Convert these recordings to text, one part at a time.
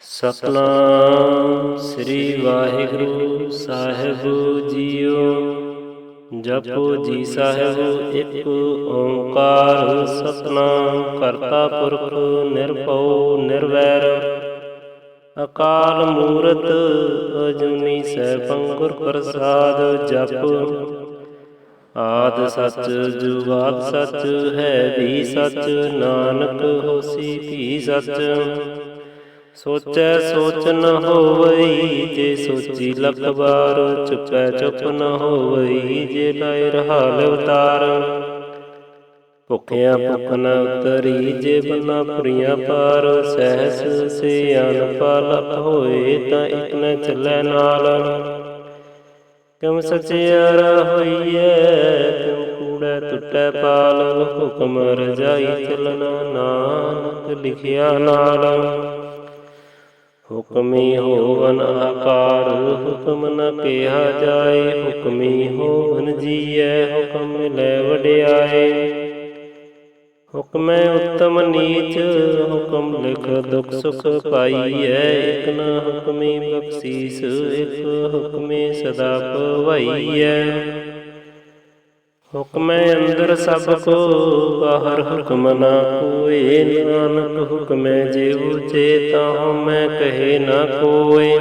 ਸਤਨਾਮ ਸ੍ਰੀ ਵਾਹਿਗੁਰੂ ਸਾਹਿਬ JIO. ਜਪੋ ਜੀ ਸਾਹਿਬ ਇੱਕ ਓੰਕਾਰ ਸਤਨਾਮ ਕਰਤਾ ਪੁਰਖ ਨਿਰਭਉ ਨਿਰਵੈਰ ਅਕਾਲ ਮੂਰਤ ਅਜੂਨੀ ਸੈਭੰ ਗੁਰ ਪ੍ਰਸਾਦ। ਜਪ ਆਦਿ ਸੱਚ ਜੁਗਾਦ ਸੱਚ ਹੈ ਵੀ ਸੱਚ ਨਾਨਕ ਹੋਸੀ ਵੀ ਸੱਚ। ਸੋਚੈ ਸੋਚ ਨ ਹੋਵਈ ਜੇ ਸੋਚੀ ਲੱਖ ਵਾਰ ਚੁਪੈ ਚੁਪ ਨ ਹੋਵਈ ਜੇ ਲਾਇ ਰਹਾਲ ਅਵਤਾਰ। ਭੁਖਿਆ ਭੁਖ ਨ ਉਤਰੀ ਜੇ ਬੰਨਾ ਪੁਰੀਆਂ ਪਾਰ ਸਹਿਸ ਸਿਆਨ ਪਾਲਕ ਹੋਏ ਤਾਂ ਇਕ ਨ ਚੱਲੈ ਨਾਲ। ਕਿਉ ਸਚਿਆਰਾ ਹੋਈਐ ਕਿਉ ਕੂੜੈ ਟੁੱਟੈ ਪਾਲ ਹੁਕਮ ਰਜਾਈ ਚੱਲਣਾ ਨਾਨਕ ਲਿਖਿਆ ਨਾਲ। ਹੁਕਮੀ ਹੋਵਨ ਆਕਾਰ ਹੁਕਮ ਨ ਕਿਹਾ ਜਾਏ ਹੁਕਮੀ ਹੋਵਨ ਜੀਐ ਹੁਕਮ ਮਿਲੈ ਵਡਿਆਏ। ਹੁਕਮੈ ਉੱਤਮ ਨੀਚ ਹੁਕਮ ਲਿਖ ਦੁਖ ਸੁਖ ਪਾਈਐ ਇਕ ਨ ਹੁਕਮੀ ਬਖਸੀਸ ਇਕ ਹੁਕਮੇ ਸਦਾ ਭਵਾਈਐ। ਹੁਕਮੈ ਅੰਦਰ ਸਭ ਕੋ ਬਾਹਰ ਹੁਕਮ ਨਾ ਕੋਇ ਨਾਨਕ ਹੁਕਮੈ ਜੇ ਉਚੇ ਤਾਹੁ ਮੈਂ ਕਹੇ ਨਾ ਕੋਇ।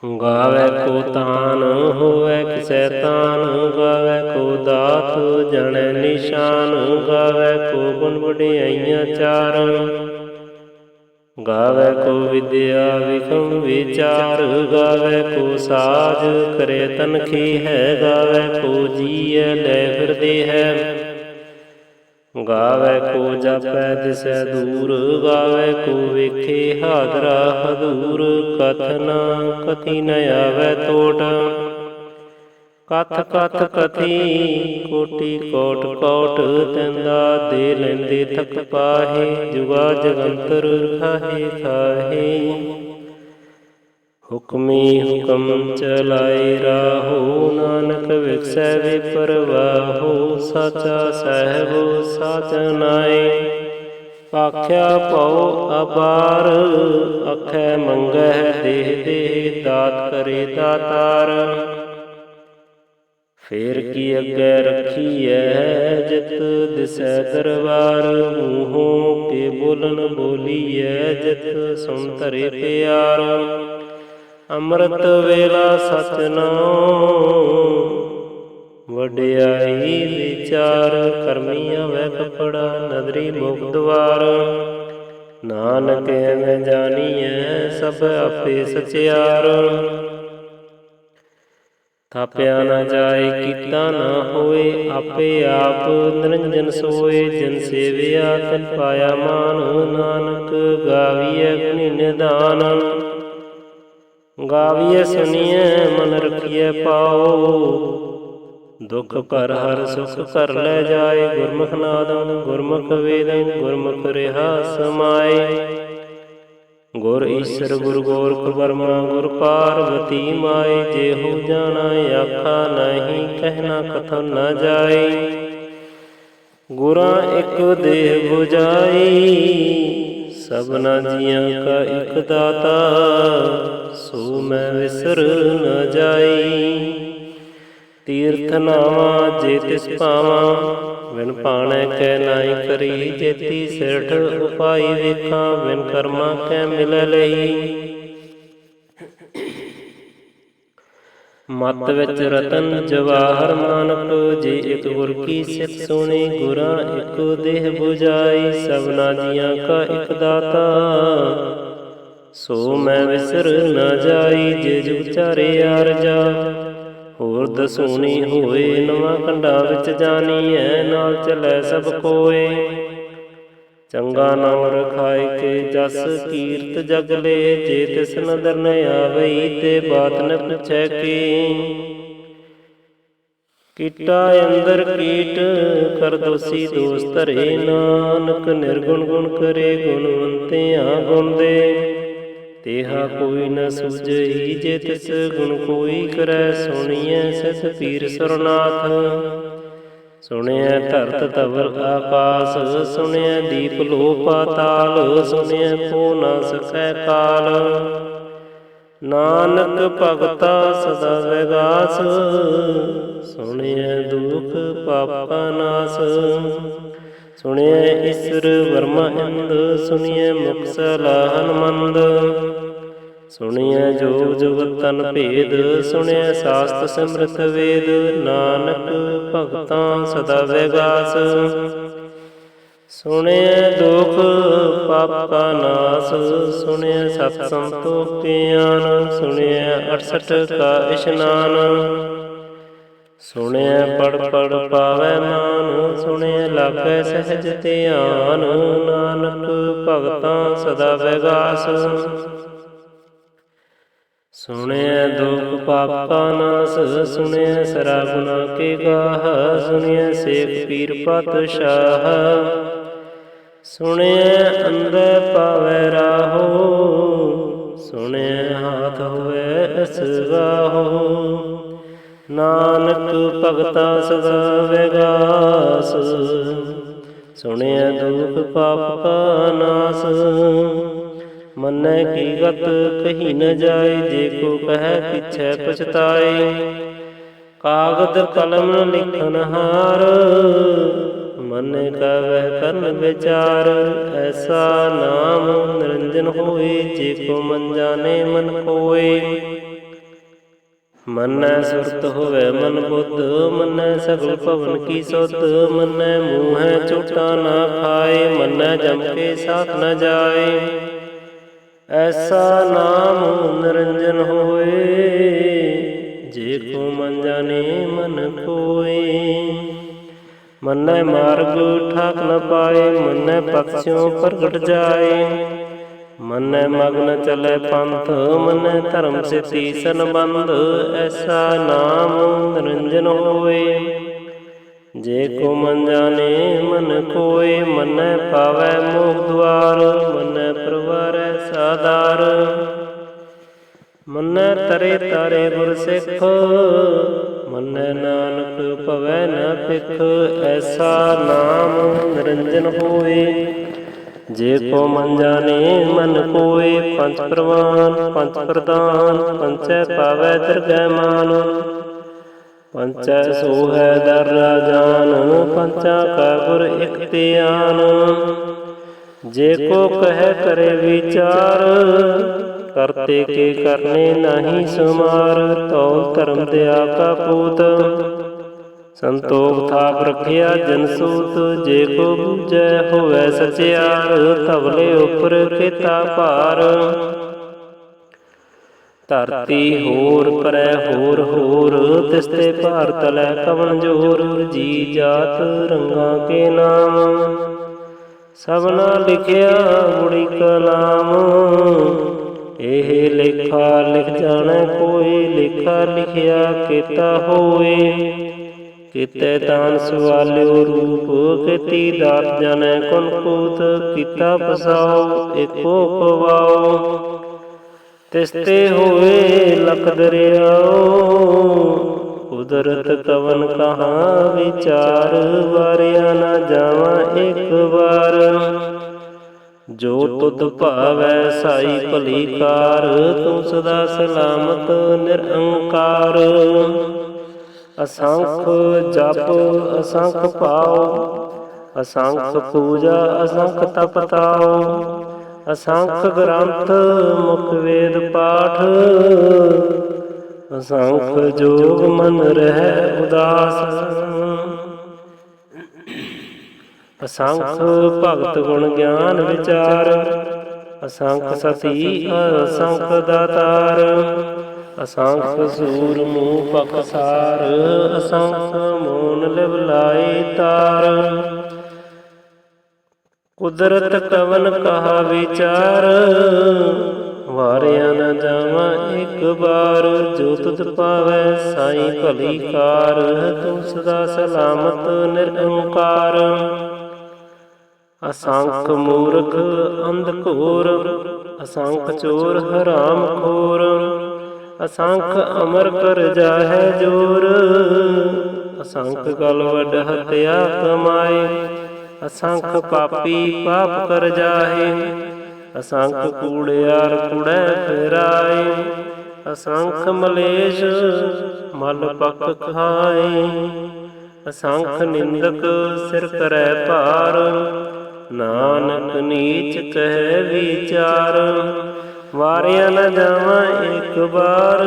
ਗਾਵੈ ਕੋ ਤਾਨ ਹੋਵੈ ਕਿਸੈ ਤਾਨ ਗਾਵੈ ਕੋ ਦਾਤ ਜਾਣੈ ਨਿਸ਼ਾਨ ਗਾਵੈ ਕੋ ਗੁਣ ਵਡਿਆਈਆਂ ਚਾਰ। ਗਾਵੈ ਕੋ ਵਿਦਿਆ ਵਿਖਮ ਵਿਚਾਰ ਗਾਵੈ ਕੋ ਸਾਜ ਕਰੇ ਤਨਖੀ ਹੈ ਗਾਵੈ ਕੋ ਜੀਐ ਲੈ ਫਿਰਦੇ ਹੈ। ਗਾਵੈ ਕੋ ਜਾਪੈ ਦਿਸੈ ਦੂਰ ਗਾਵੈ ਕੋ ਵੇਖੇ ਹਾਦਰਾ ਹਦੂਰ। ਕਥ ਨ ਕਥੀ ਨ ਆਵੈ ਤੋਟ ਕਥ ਕਥ ਕਥੀ ਕੋਟੀ ਕੋਟ ਕੋਟ ਤੈਂਦਾ ਦੇ ਲੈਂਦੇ ਥਕ ਪਾਹੇ ਜੁਗਾ ਜਗੰਤਰ ਖਾਹੇ ਖਾਹੇ। ਹੁਕਮੀ ਹੁਕਮ ਚਲਾਏ ਰਾਹੋ ਨਾਨਕ ਵਿਗਸੈ ਵਿਪਰਵਾਹੋ। ਸਾਚਾ ਸਾਹਿਬ ਸਾਚ ਨਾਏ ਆਖਿਆ ਭਉ ਅਪਾਰ ਆਖੈ ਮੰਗਹਿ ਦੇਹ ਦੇਹ ਦਾਤ ਕਰੇ ਦਾਤਾਰ। ਫੇਰ ਕੀ ਅੱਗੇ ਰੱਖੀਐ ਜਿਤ ਦਿਸੈ ਦਰਬਾਰ ਮੂੰਹੋਂ ਕੇ ਬੋਲਨ ਬੋਲੀਐ ਜਿਤ ਸੁਣ ਧਰੇ ਪਿਆਰ। ਅੰਮ੍ਰਿਤ ਵੇਲਾ ਸਚ ਨਾਉ ਵਡਿਆਈ ਵਿਚਾਰ ਕਰਮੀ ਆਵੈ ਕਪੜਾ ਨਦਰੀ ਮੁਖ ਦੁਆਰ। ਨਾਨਕ ਐਵੇਂ ਜਾਣੀਐ ਸਭ ਆਪੇ ਸਚਿਆਰ। ਥਾਪਿਆ ਨ ਜਾਏ ਕੀਤਾ ਨ ਹੋਏ ਆਪੇ ਆਪ ਨਿਰੰਜਨ ਸੋਏ। ਜਿਨ ਸੇਵਿਆ ਤਿਨ ਪਾਇਆ ਮਾਨ ਨਾਨਕ ਗਾਵੀਐ ਗੁਣੀ ਨਿਧਾਨ। ਗਾਵੀਐ ਸੁਣੀਐ ਮਨ ਰਖੀਐ ਪਾਉ ਦੁਖ ਪਰ ਹਰ ਸੁਖ ਕਰ ਲੈ ਜਾਏ। ਗੁਰਮੁਖ ਨਾਦੰ ਗੁਰਮੁਖ ਵੇਦੰ ਗੁਰਮੁਖ ਰਿਹਾ ਸਮਾਏ। ਗੁਰ ਈਸਰ ਗੁਰ ਗੋਰਖ ਬਰਮਾ ਗੁਰ ਪਾਰਵਤੀ ਮਾਏ। ਜਿਹੋ ਜਾਣਾ ਆਖਾ ਨਹੀਂ ਕਹਿਣਾ ਕਥਨ ਨ ਜਾਏ। ਗੁਰਾਂ ਇਕ ਦੇਹ ਬੁਝਾਈ ਸਭਨਾ ਜੀਆਂ ਕਾ ਇਕ ਦਾਤਾ ਸੋ ਮੈਂ ਵਿਸਰ ਨ ਜਾਈ। ਤੀਰਥ ਨਾਵਾਂ ਜੇ ਤਿਸ ਪਾਵਾਂ ਵਿਨ ਭਾਣੈ ਕੈ ਨਾਹੀ ਕਰੀ। ਜੇਤੀ ਸਿਰਠ ਉਪਾਈ ਵੇਖਾਂ ਵਿਨ ਕਰਮਾਂ ਕੈ ਮਿਲੈ ਲਈ। ਮਤ ਵਿੱਚ ਰਤਨ ਜਵਾਹਰ ਨਾਨਕ ਜੇ ਇਕ ਗੁਰ ਕੀ ਸਿੱਖ ਸੁਣੀ। ਗੁਰਾਂ ਇਕ ਦੇਹ ਬੁਝਾਈ ਸਭਨਾ ਜੀਆਂ ਕਾ ਇਕ ਦਾਤਾ ਸੋ ਮੈਂ ਵਿਸਰ ਨ ਜਾਈ। ਜੇ ਜੁਗ ਚਾਰੇ ਆਰਜਾ ਹੋਰ ਦਸੂਣੀ ਹੋਏ ਨਵਾਂ ਕੰਢਾਂ ਵਿੱਚ ਜਾਣੀਐ ਨਾਲ ਚੱਲੈ ਸਭ ਕੋਏ। ਚੰਗਾ ਨਾਮ ਰਖਾਇ ਕੇ ਜਸ ਕੀਰਤ ਜਗ ਲੇ ਜੇ ਤਿਸ ਨਦਰ ਨ ਆਵਈ ਤੇ ਬਾਤ ਨ ਪੁੱਛੈ ਕੀ। ਕੀਟਾ ਅੰਦਰ ਕੀਟ ਕਰ ਦੋਸੀ ਦੋਸ ਧਰੇ ਨਾਨਕ ਨਿਰਗੁਣ ਗੁਣ ਕਰੇ ਗੁਣਵੰਤਿਆਂ ਗੁਣ ਦੇ। ਤੇਹਾ ਕੋਈ ਨ ਸੂਝਈ ਜੇ ਤਿਸ ਗੁਣ ਕੋਈ ਕਰੈ ਸੁਣੀਐ ਸਿਧ ਪੀਰ ਸਰਨਾਥ। ਸੁਣਿਐ ਧਰਤ ਧਵਲ ਆਕਾਸ, ਸੁਣਿਐ ਦੀਪ ਲੋ ਪਾਤਾਲ, ਸੁਣਿਐ ਪੋ ਨ ਸਕੈ ਕਾਲ। ਨਾਨਕ ਭਗਤਾ ਸਦਾ ਵਿਗਾਸ, ਸੁਣਿਐ ਦੁਖ ਪਾਪਾ ਨਾਸ। ਸੁਣਿਐ ਈਸਰ ਵਰਮਾ ਇੰਦ, ਸੁਣਿਐ ਮੁਖ ਸਲਾਹਨ ਮੰਦ। ਸੁਣਿਐ ਜੋਗ ਜੁਗਤ ਤਨ ਭੇਦ, ਸੁਣਿਐ ਸਾਸਤ ਸਿਮਰਤ ਵੇਦ। ਨਾਨਕ ਭਗਤਾਂ ਸਦਾ ਵਿਗਾਸ, ਸੁਣਿਐ ਦੁਖ ਪਾਪਾ ਨਾਸ। ਸੁਣਿਐ ਸਤ ਸੰਤੋਖ ਕੇ ਆਨ, ਸੁਣਿਐ 68 ਕਾ ਇਸ਼ਨਾਨ। ਸੁਣਿਐ ਪੜ ਪੜ ਪਾਵੈ ਮਾਨ, ਸੁਣਿਐ ਲਾਗੈ ਸਹਿਜ ਧਿਆਨ। ਨਾਨਕ ਭਗਤਾਂ ਸਦਾ ਵਿਗਾਸ, ਸੁਣਿਐ ਦੁਖ ਪਾਪਾ ਨਾਸ। ਸੁਣਿਐ ਸਰਾ ਗੁਨਾ ਕੇ ਗਾਹ, ਸੁਣਿਐ ਸੇਖ ਪੀਰ ਪਾਤਸ਼ਾਹ। ਸੁਣਿਐ ਅੰਧੇ ਪਾਵੈ ਰਾਹੋ, ਸੁਣਿਐ ਹਾਥ ਹੋਵੈ ਅਸਗਾਹੋ। ਨਾਨਕ ਭਗਤਾ ਸਦਾ ਵਿਗਾਸ, ਸੁਣਿਐ ਦੁਖ ਪਾਪਾ ਨਾਸ। ਮੰਨੈ ਕੀ ਗਤ ਕਹੀ ਨ ਜਾਏ, ਜੇ ਕੋ ਕਹੈ ਪਿਛੈ ਪਛਤਾਏ। ਕਾਗਦ ਕਲਮ ਲਿਖਨ ਹਾਰ, ਮਨ ਕਵਹਿ ਕਰਨ ਵਿਚਾਰ। ਐਸਾ ਨਾਮ ਨਿਰੰਜਨ ਹੋਏ, ਜੇ ਕੋ ਮਨ ਜਾਣੇ ਮਨ ਕੋਏ। ਮੰਨੈ ਸੁਰਤ ਹੋਵੈ ਮਨ ਬੁੱਧ, ਮੰਨੈ ਸਗਲ ਭਵਨ ਕੀ ਸੁਧ। ਮੰਨੈ ਮੂੰਹੈ ਝੂਠਾ ਨਾ ਖਾਏ, ਮੰਨੈ ਜਮ ਕੇ ਸਾਥ ਨ ਜਾਏ। ਐਸਾ ਨਾਮ ਨਿਰੰਜਨ ਹੋਏ, ਜੇ ਕੋ ਮਨ ਜਾਣੇ ਮਨ ਕੋਏ। ਮੰਨੈ ਮਾਰਗ ਠਾਕ ਨ ਪਾਏ, ਮੰਨੈ ਪਕਸਿਉ ਪ੍ਰਗਟ ਜਾਏ। ਮੰਨੈ ਮਗਨ ਚਲੈ ਪੰਥ, ਮੰਨੈ ਧਰਮ ਸਿਤੀ ਸੰਬੰਧ। ਐਸਾ ਨਾਮ ਨਿਰੰਜਨ ਹੋਏ, ਜੇ ਕੋ ਮਨ ਜਾਣੇ ਮਨ ਕੋਏ। ਮੰਨੈ ਪਾਵੈ ਮੋਖ ਦੁਆਰ, ਮੰਨੈ ਪ੍ਰਵਾਰੈ ਸਾਧਾਰ। ਮੰਨੈ ਤਰੇ ਤਾਰੇ ਗੁਰ ਸਿੱਖ, ਮੰਨੈ ਨਾਨਕ ਭਵੈ ਨ ਭਿਖ। ਐਸਾ ਨਾਮ ਨਿਰੰਜਨ ਹੋਏ, ਜੇ ਕੋ ਮਨ ਜਾਣੇ ਮਨ ਕੋਏ। ਪੰਚ ਪ੍ਰਵਾਨ ਪੰਚ ਪ੍ਰਦਾਨ, ਪੰਚੈ ਪਾਵੈ ਦਰਗਹਿ ਮਾਨ। ਪੰਚੈ ਸੋਹੈ ਦਰ ਰਾਜਾਨ, ਪੰਚਾਂ ਕਾ ਗੁਰ ਇਕ ਧਿਆਨ। ਜੇ ਕੋ ਕਹੈ ਕਰੇ ਵਿਚਾਰ, ਕਰਤੇ ਕੇ ਕਰਨੇ ਨਾਹੀ ਸੁਮਾਰ। ਤੌਲ ਧਰਮ ਦਇਆ ਕਾ ਪੂਤ, ਸੰਤੋਖ ਥਾਪ ਰਖਿਆ ਜਨ ਸੂਤ। ਜੇ ਕੋ ਬੂਝੈ ਹੋਵੈ ਸਚਿਆਰ, ਧਵਲੇ ਉਪਰ ਕੀਤਾ ਭਾਰ। ਧਰਤੀ ਹੋਰ ਪਰੈ ਹੋਰ ਹੋਰ, ਤਿਸ ਤੇ ਭਾਰ ਤਲੈ ਕਵਣ ਜੋਰ। ਜੀ ਜਾਤ ਰੰਗਾਂ ਕੇ ਨਾਮ, ਸਭਨਾ ਲਿਖਿਆ ਗੁੜੀ ਕਲਾਮ। ਇਹ ਲੇਖਾ ਲਿਖ ਜਾਣੈ ਕੋਈ, ਲੇਖਾ ਲਿਖਿਆ ਕੀਤਾ ਹੋਏ। ਕੀਤੇ ਤਾਨ ਸਵਾਲਿਓ ਰੂਪ, ਕੀਤੀ ਦਾਤ ਜਾਣੈ ਕੁਨ ਕੂਤ। ਕੀਤਾ ਪਸਾਓ ਏਕੋ ਪਵਾਓ, ਤਿਸ ਤੇ ਹੋਏ ਲਖ ਦਰਿਆਓ। ਕੁਦਰਤ ਕਵਨ ਕਹਾਂ ਵਿਚਾਰ, ਵਾਰਿਆ ਨਾ ਜਾਵਾਂ ਇੱਕ ਵਾਰ। ਜੋ ਤੁਧ ਭਾਵੈ ਸਾਈ ਭਲੀ ਕਾਰ, ਤੂੰ ਸਦਾ ਸਲਾਮਤ ਨਿਰੰਕਾਰ। ਅਸੰਖ ਜਪ ਅਸੰਖ ਭਾਉ, ਅਸੰਖ ਪੂਜਾ ਅਸੰਖ ਤਪ ਤਾਉ। ਅਸੰਖ ਗ੍ਰੰਥ ਮੁਖ ਵੇਦ ਪਾਠ, ਅਸੰਖ ਜੋਗ ਮਨ ਰਹਿ ਉਦਾਸ। ਅਸੰਖ ਭਗਤ ਗੁਣ ਗਿਆਨ ਵਿਚਾਰ, ਅਸੰਖ ਸਤੀ ਅਸੰਖ ਦਾਤਾਰ। ਅਸੰਖ ਸੂਰ ਮੂਹ ਪਕਸਾਰ, ਅਸੰਖ ਮੋਨ ਲਿਵ ਲਾਈ ਤਾਰ। ਕੁਦਰਤ ਕਵਨ ਕਹਾ ਵਿਚਾਰ, ਵਾਰਿਆ ਨ ਜਾਵਾਂ ਇੱਕ ਬਾਰ। ਜੋ ਤੁਧ ਪਾਵੈ ਸਾਈ ਭਲੀ ਕਾਰ, ਤੂੰ ਸਦਾ ਸਲਾਮਤ ਨਿਰੰਕਾਰ। ਅਸੰਖ ਮੂਰਖ ਅੰਧ ਘੋਰ, ਅਸੰਖ ਚੋਰ ਹਰਾਮ ਖੋਰ। ਅਸੰਖ ਅਮਰ ਕਰ ਜਾਹੈ ਜੋਰ, ਅਸੰਖ ਗਲ ਵੱਡ ਹਤਿਆ ਕਮਾਏ। ਅਸੰਖ ਪਾਪੀ ਪਾਪ ਕਰ ਜਾਹੇ, ਅਸੰਖ ਕੂੜਿਆਰ ਕੂੜੈ ਫਿਰਾਏ। ਅਸੰਖ ਮਲੇਸ਼ ਮਲ ਪਕ ਖਾਏ, ਅਸੰਖ ਨਿੰਦਕ ਸਿਰ ਕਰੈ ਭਾਰ। ਨਾਨਕ ਨੀਚ ਕਹਿ ਵਿਚਾਰ, ਵਾਰਿਆ ਨ ਜਾਵਾਂ ਏਕ ਬਾਰ।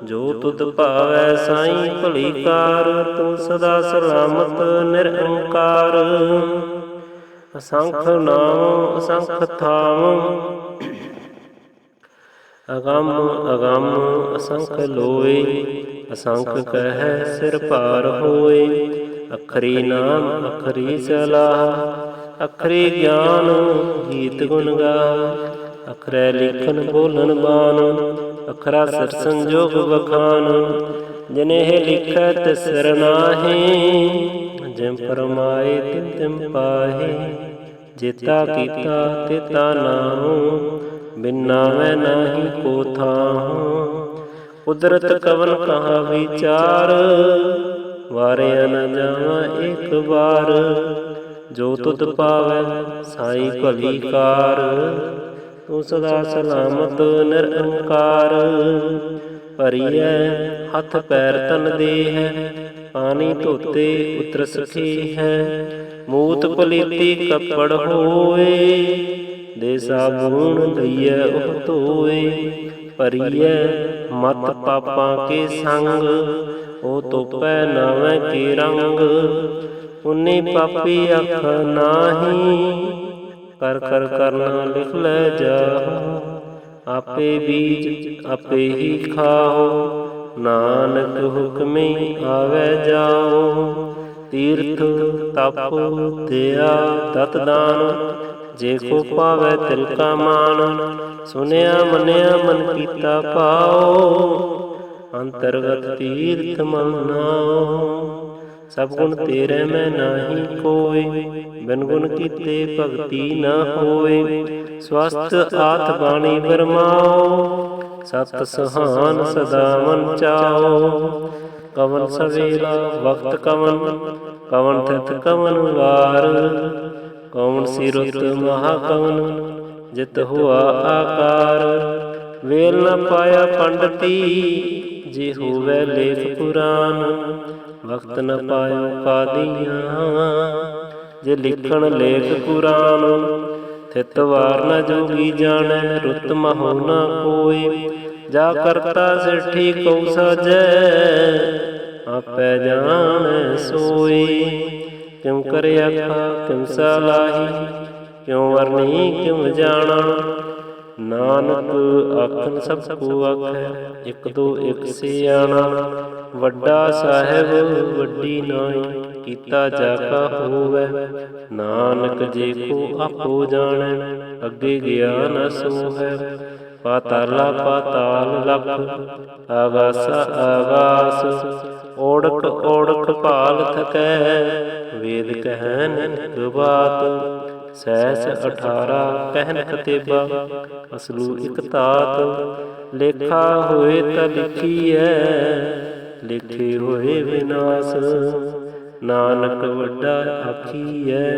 ਜੋ ਤੁਧ ਭਾਵੈ ਸਾਈਂ ਭਲੀ ਕਾਰ, ਤੂੰ ਸਦਾ ਸਲਾਮਤ ਨਿਰੰਕਾਰ। ਅਸੰਖ ਨਾਮ ਅਸੰਖ ਥਾਮ, ਅਗੰਮ ਅਗੰਮ ਅਸੰਖ ਲੋਏ। ਅਸੰਖ ਕਹਿ ਸਿਰ ਭਾਰ ਹੋਏ, ਅਖਰੀ ਨਾਮ ਅਖਰੀ ਸਲਾਹ। ਅਖਰੀ ਗਿਆਨ ਗੀਤ ਗੁਣ ਗਾ, ਅਖਰੈ ਲਿਖਨ ਬੋਲਨ ਬਾਨ। ਅਖਰਾ ਸਿਰ ਸੰਜੋਗ ਵਖਾਨ, ਜਿਨਹਿ ਲਿਖੈ ਤਿਸਰ ਨਾਹੀ। ਜਿਮ ਫਰਮਾਏ ਤਿਮ ਤਿਮ ਪਾਹੇ, ਜੇਤਾ ਕੀਤਾ ਤੇਤਾ ਨਾਉ। ਬਿਨ ਨਾਵੈ ਨਾਹੀ ਕੋ ਥਾਹੁ, ਕੁਦਰਤ ਕਵਨ ਕਹਾ ਵਿਚਾਰ। ਵਾਰਿਆ ਨ ਜਾਵਾਂ ਏਕ ਬਾਰ, ਜੋ ਤੁਧ ਭਾਵੈ ਸਾਈ ਭਲੀ ਕਾਰ। ਤੂੰ ਸਦਾ ਸਲਾਮਤ ਨਿਰੰਕਾਰ। ਭਰੀਐ ਹੱਥ ਪੈਰ ਤਨ ਦੇਹੈ, ਪਾਣੀ ਧੋਤੇ ਉਤਰ ਸਖੀ ਹੈ। ਮੂਤ ਪਲੀਤੀ ਕੱਪੜ ਹੋਏ, ਦੇ ਸਾਬੂਨ ਦਈਐ ਉਹ ਧੋਏ। ਭਰੀਐ ਮਤ ਪਾਪਾਂ ਕੇ ਸੰਗ, ਉਹ ਧੋਪੈ ਨਾਵੈ ਕੇ ਰੰਗ। ਪੁੰਨੀ ਪਾਪੀ ਆਖ ਨਾਹੀ, ਕਰ ਕਰ ਕਰਨਾ ਲਿਖ ਲੈ ਜਾਹੁ। ਆਪੇ ਬੀਜ ਆਪੇ ਹੀ ਖਾਹੁ, ਨਾਨਕ ਹੁਕਮੀ ਆਵੈ ਜਾਉ। ਤੀਰਥ ਤਪ ਦਇਆ ਦਤ ਦਾਨ, ਜੇ ਕੋ ਪਾਵੈ ਤਿਲ ਕਾ ਮਾਨ। ਸੁਨਿਆ ਮੰਨਿਆ ਮਨ ਕੀਤਾ ਭਾਉ, ਅੰਤਰਗਤ ਤੀਰਥ ਮਨ ਨਾਉ। ਸਭ ਗੁਣ ਤੇਰੇ ਮੈਂ ਨਾਹੀ ਕੋਇ, ਬਿਨ ਗੁਣ ਕੀਤੇ ਭਗਤੀ ਨ ਹੋਏ। ਸਵਸਥ ਆਤ ਬਾਣੀ ਬਰਮਾਓ, ਸਤ ਸੁਹਾਨ ਸਦਾ ਮਨ ਚਾਓ। ਕਵਨ ਸਵੇਲਾ ਵਕਤ ਕਵਨ, ਕਵਨ ਤਿਥ ਕਵਨ ਵਾਰ। ਕੌਣ ਸੀ ਰੁੱਤ ਮਹਾ ਕਵਨ, ਜਿਤ ਹੁਆ ਆਕਾਰ। ਵੇਲ ਨ ਪਾਇਆ ਪੰਡਤੀ, ਜੇ ਹੋਵੈ ਲੇਖ ਪੁਰਾਨ। ਵਕਤ ਨ ਪਾਇਓ ਕਾਦੀਆਂ, ਜੇ ਲਿਖਣ ਲੇਖ ਕੁਰਾਨ। ਥਿਤ ਵਾਰ ਨ ਜੋਗੀ ਜਾਣੈ, ਰੁੱਤ ਮਹੋ ਨ ਕੋਇ। ਜਾ ਕਰਤਾ ਸਿਰਠੀ ਕਉ ਸਾਜੈ, ਆਪੈ ਜਾਣੈ ਸੋਈ। ਕਿਉ ਕਰਿ ਆਖਾ ਕਿਉ ਸਲਾਹੀ, ਕਿਉ ਵਰਨੀ ਕਿਉ ਜਾਣਾ। ਨਾਨਕ ਆਖਣ ਸਭ ਕੋ ਆਖੈ, ਇਕ ਦੋ ਇਕ ਸਿਆਣਾ। ਵੱਡਾ ਸਾਹਿਬ ਵੱਡੀ ਨਾਈ, ਕੀਤਾ ਜਾ ਕਾ ਹੋਵੈ। ਨਾਨਕ ਜੇ ਕੋ ਆਪੋ ਜਾਣੈ, ਅੱਗੇ ਗਿਆ ਨ ਸੋਹੈ। ਪਾਤਾਲਾ ਪਾਤਾਲ ਲਖ, ਆਗਾਸਾ ਆਗਾਸ। ਓੜਕ ਓੜਕ ਭਾਲ ਥਕੈ, ਵੇਦ ਕਹਿ ਨਾਨਕ ਬਾਤ। ਸਹਿਸ 18 ਕਹਿਨ ਕਤੇਬਾ, ਅਸਲੂ ਇਕ ਤਾਤ। ਲੇਖਾ ਹੋਏ ਤਾ ਲਿਖੀਐ, ਲਿਖੇ ਹੋਏ ਵਿਨਾਸ਼। ਨਾਨਕ ਵੱਡਾ ਆਖੀਐ,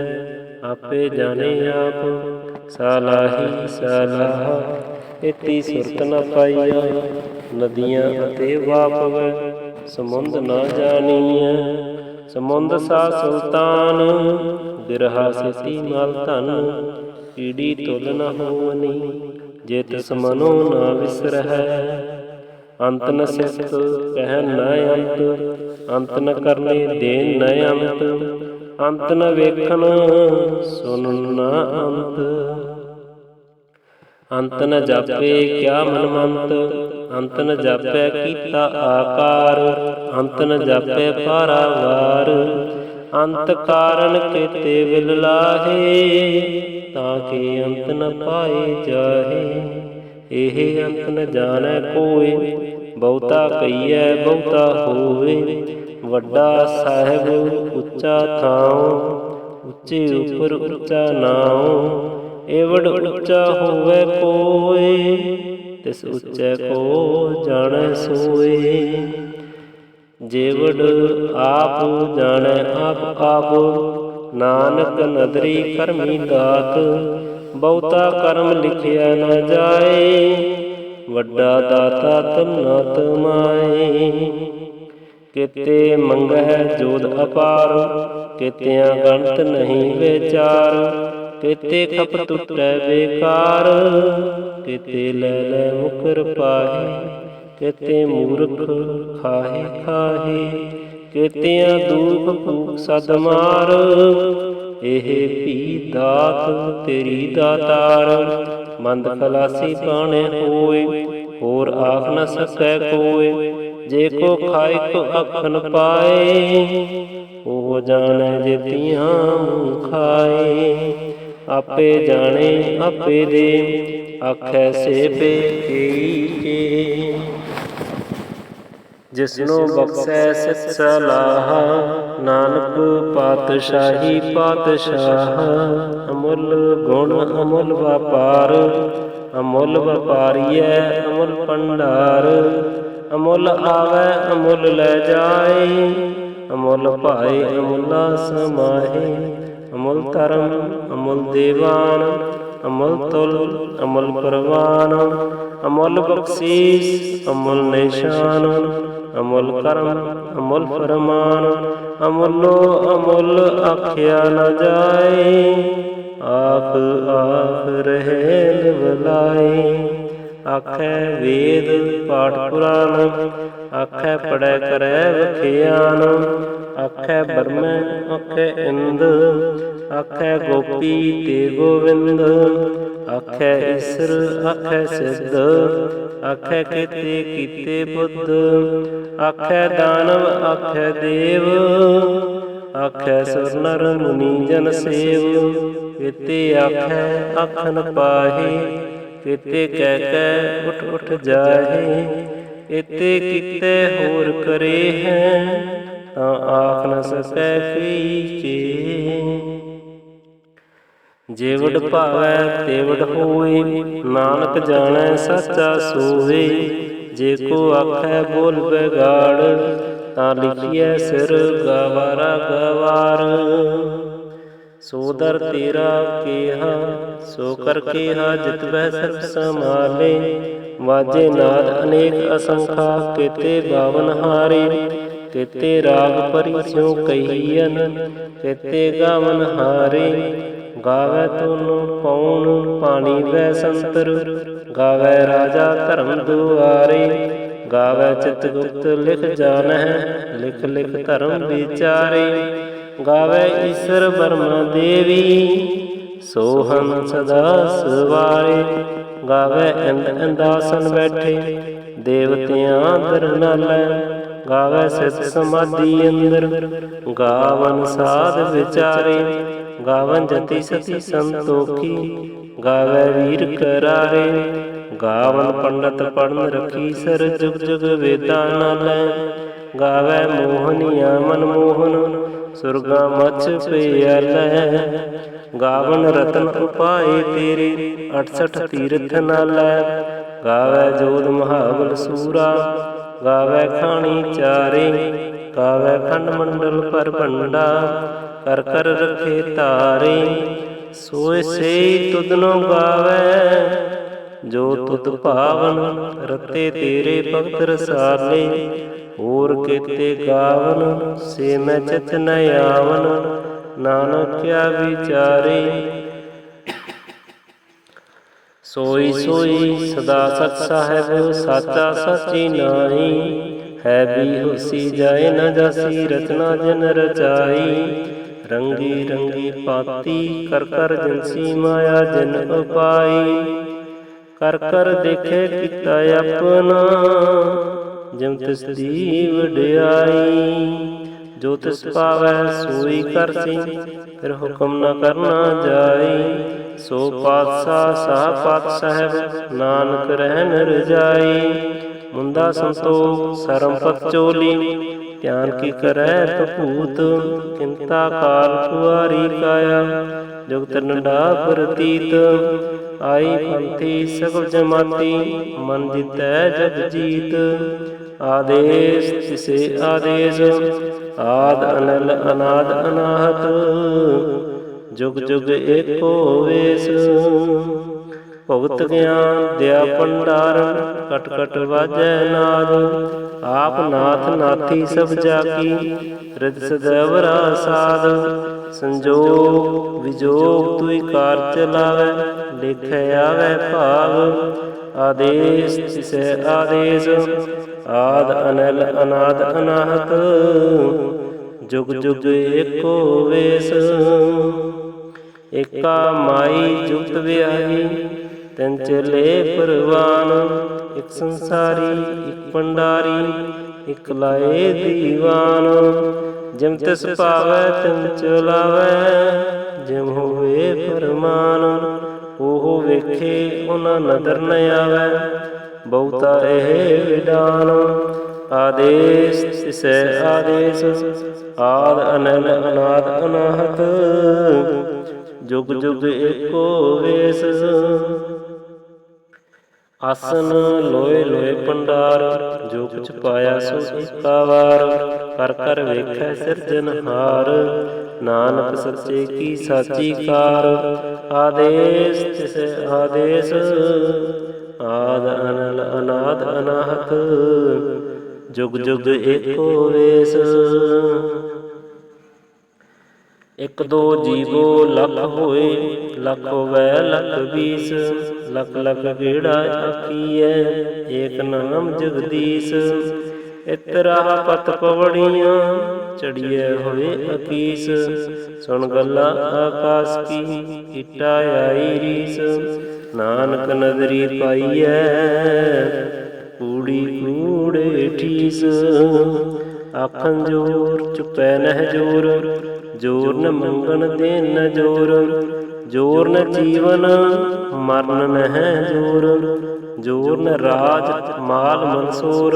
ਆਪੇ ਜਾਣੇ ਆਪ। ਸਲਾਹੀ ਸਲਾਹ ਇਤੀ ਸੁਰਤ ਨ ਪਾਈਆ, ਨਦੀਆਂ ਅਤੇ ਵਾਪਵੈ ਸਮੁੰਦ ਨ ਜਾਣੀਐ। ਸਮੁੰਦ ਸਾ ਸੁਲਤਾਨ, ਬਿਰਹਾ ਸੇਤੀ ਮਲ ਧਨ। ਪੀੜੀ ਤੁਲ ਨ ਹੋਵਨੀ, ਜੇ ਤਿਸ ਮਨੋ ਨ ਵਿਸਰਹੈ। ਅੰਤ ਨ ਸਿਫਤ ਕਹਿ ਨ ਅੰਤ, ਅੰਤ ਨ ਕਰਨੇ ਦੇਨ ਨ ਅੰਤ। ਅੰਤ ਨ ਵੇਖਣ ਸੁਨਨ ਨ ਅੰਤ, ਅੰਤ ਨ ਜਾਪੇ ਕਿਆ ਮਨਮੰਤ। ਅੰਤ ਨ ਜਾਪੈ ਕੀਤਾ ਆਕਾਰ, ਅੰਤ ਨ ਜਾਪੈ ਪਾਰਾਵਾਰ। ਅੰਤ ਕਾਰਨ ਕੇਤੇ ਵਿਲ ਲਾਹੇ, ਤਾਂ ਕਿ ਅੰਤ ਨ ਪਾਏ ਜਾਹੇ। ਇਹ ਅੰਤ ਨ ਜਾਣੈ ਕੋਇ, ਬਹੁਤਾ ਕਹੀਐ ਬਹੁਤਾ ਹੋਵੇ। ਵੱਡਾ ਸਾਹਿਬ ਉੱਚਾ ਥਾਉ, ਉੱਚੇ ਉਪਰ ਉੱਚਾ ਨਾਉ। ਏਵੜ ਉੱਚਾ ਹੋਵੈ ਕੋਇ, ਤਿਸ ਉੱਚੈ ਕੋ ਜਾਣੈ ਸੋਇ। ਜੇਵੜ ਆਪ ਜਾਣੈ ਆਪ ਆਪ, ਨਾਨਕ ਨਦਰੀ ਕਰਮੀ ਦਾਤ। ਬਹੁਤਾ ਕਰਮ ਲਿਖਿਆ ਨ ਜਾਏ, ਵੱਡਾ ਦਾਤਾ ਤੁਮ ਨ ਤਮਾਏ। ਕਿਤੇ ਮੰਗਹਿ ਜੋਧ ਅਪਾਰ, ਕਿਤਿਆਂ ਗਣਤ ਨਹੀਂ ਵਿਚਾਰ। ਕਿਤੇ ਖਪ ਟੁੱਟੈ ਬੇਕਾਰ, ਕਿਤੇ ਲੈ ਲੈ ਮੁਕਰ ਪਾਹੇ। ਕਿਤੇ ਮੂਰਖ ਖਾਹੇ ਖਾਹੇ, ਕਿਤਿਆਂ ਦੂਖ ਭੂਖ ਸਦ ਮਾਰ। ਇਹ ਭੀ ਦਾਤ ਤੇਰੀ ਦਾਤਾਰ, ਮੰਦ ਖਲਾਸੀ ਬਾਣੇ ਹੋਏ। ਹੋਰ ਆਖ ਨ ਸਕੈ ਕੋਇ, ਜੇ ਕੋ ਖਾਇ ਕੋ ਆਖਣ ਪਾਏ। ਉਹ ਜਾਣੈ ਜੇਤੀਆਂ ਮੂੰਹ ਖਾਏ, ਆਪੇ ਜਾਣੇ ਆਪੇ ਦੇ। ਆਖੈ ਸੇ ਬੇਈ ਕੇ, ਜਿਸਨੂੰ ਬਖਸ਼ੈ ਸਿਤ ਸਲਾਹ। ਨਾਨਕ ਪਾਤਸ਼ਾਹੀ ਪਾਤਸ਼ਾਹ, ਅਮੁੱਲ ਗੁਣ ਅਮੁੱਲ ਵਪਾਰ। ਅਮੁੱਲ ਵਪਾਰੀਐ ਅਮੁੱਲ ਭੰਡਾਰ, ਅਮੁੱਲ ਆਵੈ ਅਮੁੱਲ ਲੈ ਜਾਏ। ਅਮੁੱਲ ਭਾਏ ਅਮੁੱਲਾ ਸਮਾਹੇ, ਅਮੁੱਲ ਧਰਮ ਅਮੁੱਲ ਦੇਵਾਨ। ਅਮੁੱਲ ਤੁਲ ਅਮੁੱਲ ਪ੍ਰਵਾਨ, ਅਮੁੱਲ ਬਖਸ਼ੀਸ ਅਮੁੱਲ ਨਿਸ਼ਾਨ। ਅਮੁੱਲ ਕਰਮ ਅਮੁੱਲ ਫਰਮਾਨ, ਅਮੁੱਲੋ ਅਮੁੱਲ ਆਖਿਆ ਨ ਜਾਏ। ਆਖ ਆਖ ਰਹੇ ਲਿਵਲਾਏ, ਆਖੈ ਵੇਦ ਪਾਠ ਪੁਰਾਣ। ਆਖੈ ਪੜ੍ਹੈ ਕਰੈ ਵਖਿਆਨ, ਆਖੈ ਬਰਮੈ ਆਖੈ ਇੰਦ। ਆਖੈ ਗੋਪੀ ਤੇ ਗੋਵਿੰਦ, ਆਖੈ ਈਸਰ ਆਖੈ ਸਿੱਧ। ਆਖੈ ਕਿਤੇ ਕੀਤੇ ਬੁੱਧ, ਆਖੈ ਦਾਨਵ ਆਖੈ ਦੇਵ। ਆਖੈ ਸੁਰ ਨਰ ਮੁਨੀ ਜਨ ਸੇਵ, ਕਿਤੇ ਆਖੈ ਆਖਣ ਪਾਹੇ। ਕਿਤੇ ਕਹਿ ਕੈ ਉਠ ਉਠ ਜਾਹੇ, ਇਤੇ ਕੀਤੇ ਹੋਰ ਕਰੇ ਹੈ। ਤਾਂ ਆਖ ਨ ਸਕੈ ਕਈ ਕੇ, ਜੇਵੜ ਭਾਵੈ ਤੇਵੜ ਹੋਏ। ਨਾਨਕ ਜਾਣੈ ਸਾਚਾ ਸੋਏ, ਜੇ ਕੋ ਆਖੈ ਬੋਲ ਬੈਗਾੜ। ਤਾਂ ਲਿਖੀਐ ਸਿਰ ਗਵਾਰਾ ਗਵਾਰ। ਸੋ ਦਰ ਤੇਰਾ ਕੇਹਾ ਸੋ ਕਰ ਕੇਹਾ, ਜਿਤ ਬਹਿ ਸਰਬ ਸਮਾਲੇ। ਵਾਜੇ ਨਾਦ ਅਨੇਕ ਅਸੰਖਾ, ਕਿਤੇ ਬਾਵਨ ਹਾਰੇ। ਕਿਤੇ ਰਾਗ ਪਰੀ ਸਿਉ ਕਹੀਅਨ, ਕਿਤੇ ਗਾਵਨ ਹਾਰੇ। ਗਾਵੈ ਤੁਨ ਪਉਣ ਪਾਣੀ ਵੈ ਸੰਤਰ, ਗਾਵੈ ਰਾਜਾ ਧਰਮ ਦੁਆਰੇ। ਗਾਵੈ ਚਿਤ ਗੁਪਤ ਲਿਖ ਜਾਣਹਿ, ਲਿਖ ਲਿਖ ਧਰਮ ਵਿਚਾਰੇ। ਗਾਵੈ ਈਸਰ ਬਰਮਾ ਦੇਵੀ, ਸੋਹਨ ਸਦਾ ਸਵਾਰੇ। ਗਾਵੈ ਇੰਦ ਇੰਦਾਸਨ ਬੈਠੇ, ਦੇਵਤਿਆਂ ਦਰ ਨਾਲੈ। ਗਾਵੈ ਸਿਧ ਸਮਾਧੀ ਅੰਦਰ, ਗਾਵਨ ਸਾਧ ਵਿਚਾਰੇ। ਗਾਵਨ ਜਤੀ ਸਤੀ ਸੰਤੋਖੀ, ਗਾਵੈ ਵੀਰ ਕਰਾਰੇ। ਗਾਵਨ ਪੰਡਤ ਪੜਨ ਰਖੀ ਸਰ, ਜੁਗ ਜੁਗ ਵੇਦਾਂ ਨਾਲੈ। ਗਾਵੈ ਮੋਹਨੀਆ ਮਨਮੋਹਨ, ਸੁਰਗਾ ਮਛ ਪਿਆਲੈ। ਗਾਵਨ ਰਤਨ ਉਪਾਏ ਤੇਰੇ, 68 ਤੀਰਥ ਨਾਲੈ। ਗਾਵੈ ਜੋਧ ਮਹਾਬਲ ਸੂਰਾ, ਗਾਵੈ ਖਾਣੀ ਚਾਰੇ। ਗਾਵੈ ਖੰਡ ਮੰਡਲ ਪਰ ਭੰਡਾ, ਕਰ ਕਰ ਰਖੇ ਧਾਰੇ। ਸੋਇ ਸੇ ਤੁਧਨੋ ਗਾਵੈ, ਜੋ ਤੁਧ ਭਾਵਨ। ਰਤੇ ਤੇਰੇ ਭਗਤ ਰਸਾਲੇ, ਹੋਰ ਕਿਤੇ ਗਾਵਨ। ਸੇ ਮੈਂ ਚਿਤ ਨ ਆਵਨ, ਨਾਨਕ ਕਿਆ ਵਿਚਾਰੇ। ਸੋਈ ਸੋਈ ਸਦਾ ਸਚ ਸਾਹਿਬ, ਸਾਚਾ ਸਾਚੀ ਨਾਈ। ਹੈ ਵੀ ਹੋਸੀ ਜਾਏ ਨ ਜਾਸੀ, ਰਚਨਾ ਜਿਨ ਰਚਾਈ। ਰੰਗੀ ਰੰਗੀ ਪਾਤੀ ਕਰ ਕਰ ਜਿਨਸੀ ਮਾਇਆ ਜਿਨ ਉਪਾਈ। ਕਰ ਕਰ ਦੇਖੇ ਕੀਤਾ ਆਪਣਾ, ਜਿਮ ਤਿਸ ਦੀ ਵਡਿਆਈ। ਜੋ ਤਿਸ ਪਾਵੈ ਸੋਈ ਕਰਸੀ, ਫਿਰ ਹੁਕਮ ਨ ਕਰਨਾ ਜਾਈ। ਸੋ ਪਾਤਸ਼ਾਹ ਸਾਹ ਪਾਤ ਸਾਹਿਬ, ਨਾਨਕ ਰਹਿਨ ਰਜਾਈ। ਮੁੰਦਾ ਸੰਤੋਖ ਸਰਮ ਪਤ ਚੋਲੀ, ਧਿਆਨ ਕੀ ਕਰੈ ਕਪੂਤ। ਕਿੰਤਾ ਕਾਲ ਕੁਆਰੀ ਕਾਇਆ, ਜੁਗਤ ਨੰਡਾ ਪ੍ਰਤੀਤ। आई पंथी सगल जमाती, मन जीतै जग जीत। आदेश तिसे आदेश, आद अनल अनाद अनाहत, जुग जुग एको वेश। भगत ज्ञान दया भंडारण, कट कट वाजै नाद। आप नाथ नाथी सब जाकी, हृद सदैव रासाद। संजोग विजोग तुई कार चलावै, लेखै आवै भाग। आदेश तिसै आदेश, आद अनल अनाद अनाहत, जुग जुग एको वेश। एका माई जुगत विआही, तिन चेले परवान। एक संसारी एक भंडारी, एक लाए दीवान। जिम तिस पावै तिम चलावै, जिम होवे फरमान। ओहो वेखे उना नदर न आवै, बहुता एह विडान। आदेश तिसै आदेश, आद अनल अनाद अनाहत, जुग जुग एको वेश। आसन लोए लोए भंडार, जो कुछ पाया सो एका वार। कर कर वेखै सिरजनहार, नानक सच्चे की साची कार। आदेश तिसै आदेश, आद अनल अनाद अनाहत, जुग जुग एको वेश। एक दो जीवो लख होए, लख होवै लख बीस। लख लख गेड़ा आखीऐ, एक नाम जगदीश। इतराह पत पवड़ियाँ, चढ़िए होए अकीस। सुन गल्ला आकाश की, इटा आई रीस। नानक नदरी पाईऐ, कूड़ी कूड़े ठीस। आखन जोर चुपै नह जोर, जोर न मंगन देन न जोर। जोर न जीवन मरण न है जोर, जोर न राज माल मनसूर।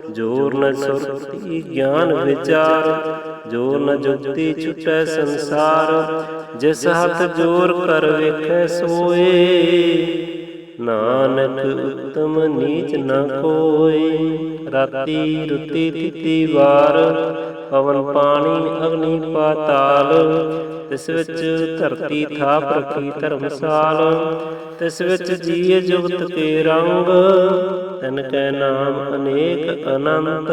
जोर न सुरति ज्ञान विचार, जोर न जुक्ति छुटै संसार। जिस हथ जोर कर वेखै सोए, नानक उत्तम नीच न कोय। राती रुती तिथि वार, पवन पानी अग्नि पाताल। तिस विच धरती थाप रखी धर्मसाल। तिस विच जीए जुगत के रंग, तिन कै नाम अनेक अनंत।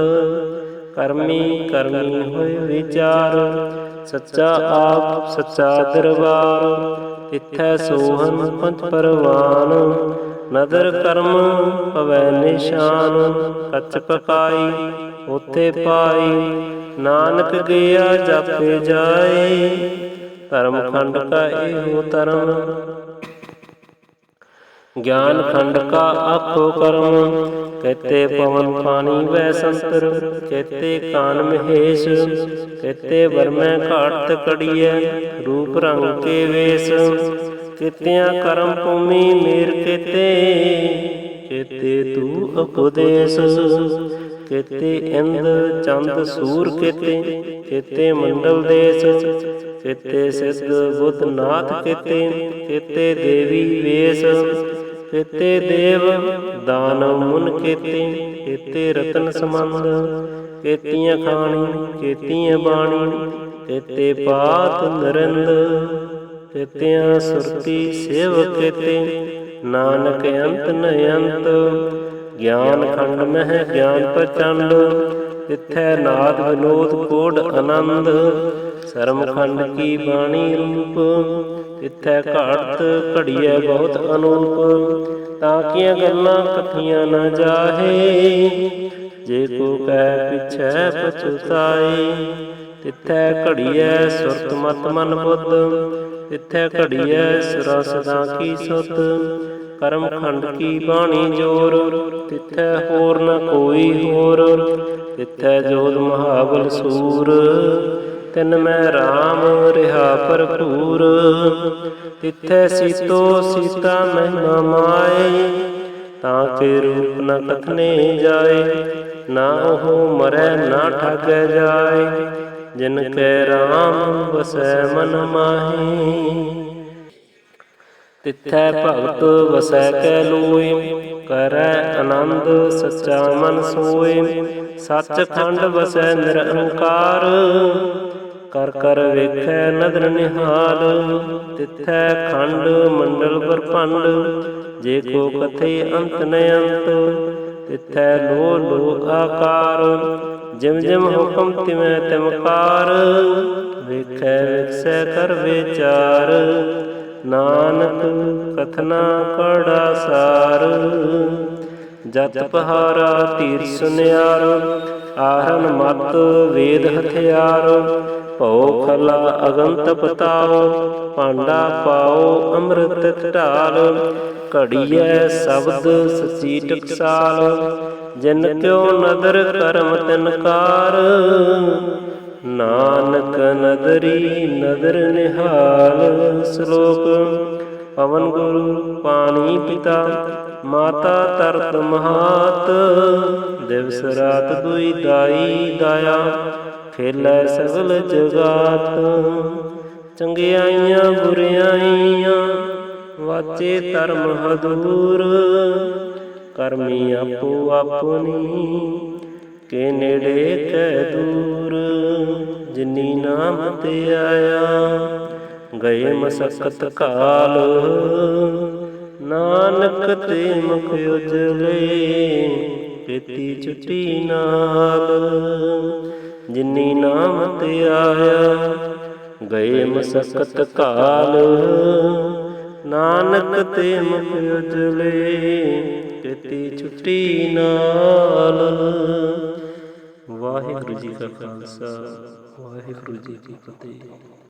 करमी करमी होए विचार, सच्चा आप सच्चा दरबार। तिथै सोहन पंच परवान, नदर कर्म पवै निशान। कच पकाई ओथे पाई, नानक गया जापे जाए। धर्म खंड का एहो धर्म, ज्ञान खंड का आखो कर्म। कहते पवन पानी वै संतर, कहते कान महेश। कहते वर में घाट कड़िए, रूप रंग के वेश। कितिया कर्म भूमि मेर केते, केते तू उपदेश। केते इंद्र चंद सूर केते, केते मंडल देश। केते सिद्ध बुद्ध नाथ केते, केते देवी वेश। केते देव दानव मुन केते, केते रतन समंद। केतियां खानी केतियां बाणी, केते पात नरिंद। केतियां सुरती सेवक केते, नानक अंत न अंत। ज्ञान खंड मह ज्ञान प्रचंड, तिथै नाद विनोद कोड आनंद। शर्म खंड की बाणी रूप, तिथै घाट घड़िए बहुत अनूप। ताकियां गल्लां कथियां न जाहे, जे को कह पिछै पछुताए। तिथै घड़िए सुरत मत मन बुद्ध, तिथै घड़िए सुरा सदा की सुध। कर्म खंड की बाणी जोर, तिथै होर न कोई होर। तिथै जोध महाबल सूर, तिन मैं राम रिहा भरपूर। तिथै सीतो सीता महिमा माए, ताके रूप न कथने जाए। ना ओहो मरै ना ठाकै जाए, जिनकै राम बसै मन माहे। ਤਿਥੈ ਭਗਤ ਵਸੈ ਕੈ ਲੋਇ, ਕਰੈ ਆਨੰਦ ਸੱਚਾ ਮਨ ਸੋਇ। ਸੱਚਖੰਡ ਵਸੈ ਨਿਰੰਕਾਰ, ਕਰ ਕਰ ਵੇਖੈ ਨਦਰ ਨਿਹਾਲ। ਤਿਥੈ ਖੰਡ ਮੰਡਲ ਬਰਪੰਡ, ਜੇ ਕੋ ਕਥੇ ਅੰਤ ਨ ਅੰਤ। ਤਿਥੈ ਲੋ ਲੋ ਆਕਾਰ, ਜਿਮ ਜਿਮ ਹੁਕਮ ਤਿਵੇਂ ਤਿਮਕਾਰ। ਵੇਖੈ ਵਿਖਸੈ ਕਰ ਵਿਚਾਰ, ਨਾਨਕ ਕਥਨਾ ਕੜਾ ਸਾਰ। ਜਤ ਪਹਾਰਾ ਧੀਰ ਸੁਨਿਆਰ, ਆਹਰਨ ਮਤ ਵੇਦ ਹਥਿਆਰ। ਭਉ ਖਲਾ ਅਗਨ ਤਪਤਾਉ, ਭਾਂਡਾ ਪਾਉ ਅੰਮ੍ਰਿਤ ਢਾਲ। ਘੜੀਐ ਸ਼ਬਦ ਸਚੀ ਟਕਸਾਲ, ਜਿਨ ਕਿਉ ਨਦਰ ਕਰਮ ਤਿਨ ਕਾਰ। ਨਾਨਕ ਨਦਰੀ ਨਦਰ ਨਿਹਾਲ। ਸ਼ਲੋਕ। ਪਵਨ ਗੁਰੂ ਪਾਣੀ ਪਿਤਾ, ਮਾਤਾ ਤਰਤ ਮਹਾਤ। ਦਿਵਸ ਰਾਤ ਦੁਇ ਦਾਈ ਦਾਇਆ, ਖੇਲੈ ਸਗਲ ਜਗਾਤ। ਚੰਗਿਆਈਆਂ ਬੁਰਿਆਈਆਂ, ਵਾਚੇ ਧਰਮ ਹਦੂਰ। ਕਰਮੀ ਆਪੋ ਆਪਣੀ, ਕੇ ਨੇੜੇ ਕੈ ਦੂਰ। ਜਿਨੀ ਨਾਮ ਤੇ ਆਇਆ, ਗਏ ਮਸਕਤ ਕਾਲ। ਨਾਨਕ ਤੇ ਮੁਖ ਉਜਲੇ, ਕੀਤੀ ਛੁਟੀ ਨਾਲ। ਜਿਨੀ ਨਾਮ ਤੇ ਆਇਆ, ਗਏ ਮਸਕਤ ਕਾਲ। ਨਾਨਕ ਤੇ ਮੁਖ ਉਜਲੇ, ਕੀਤੀ ਛੁਟੀ ਨਾਲ। ਵਾਹਿਗੁਰੂ ਜੀ ਕਾ ਖਾਲਸਾ, ਵਾਹਿਗੁਰੂ ਜੀ ਕੀ ਫਤਿਹ।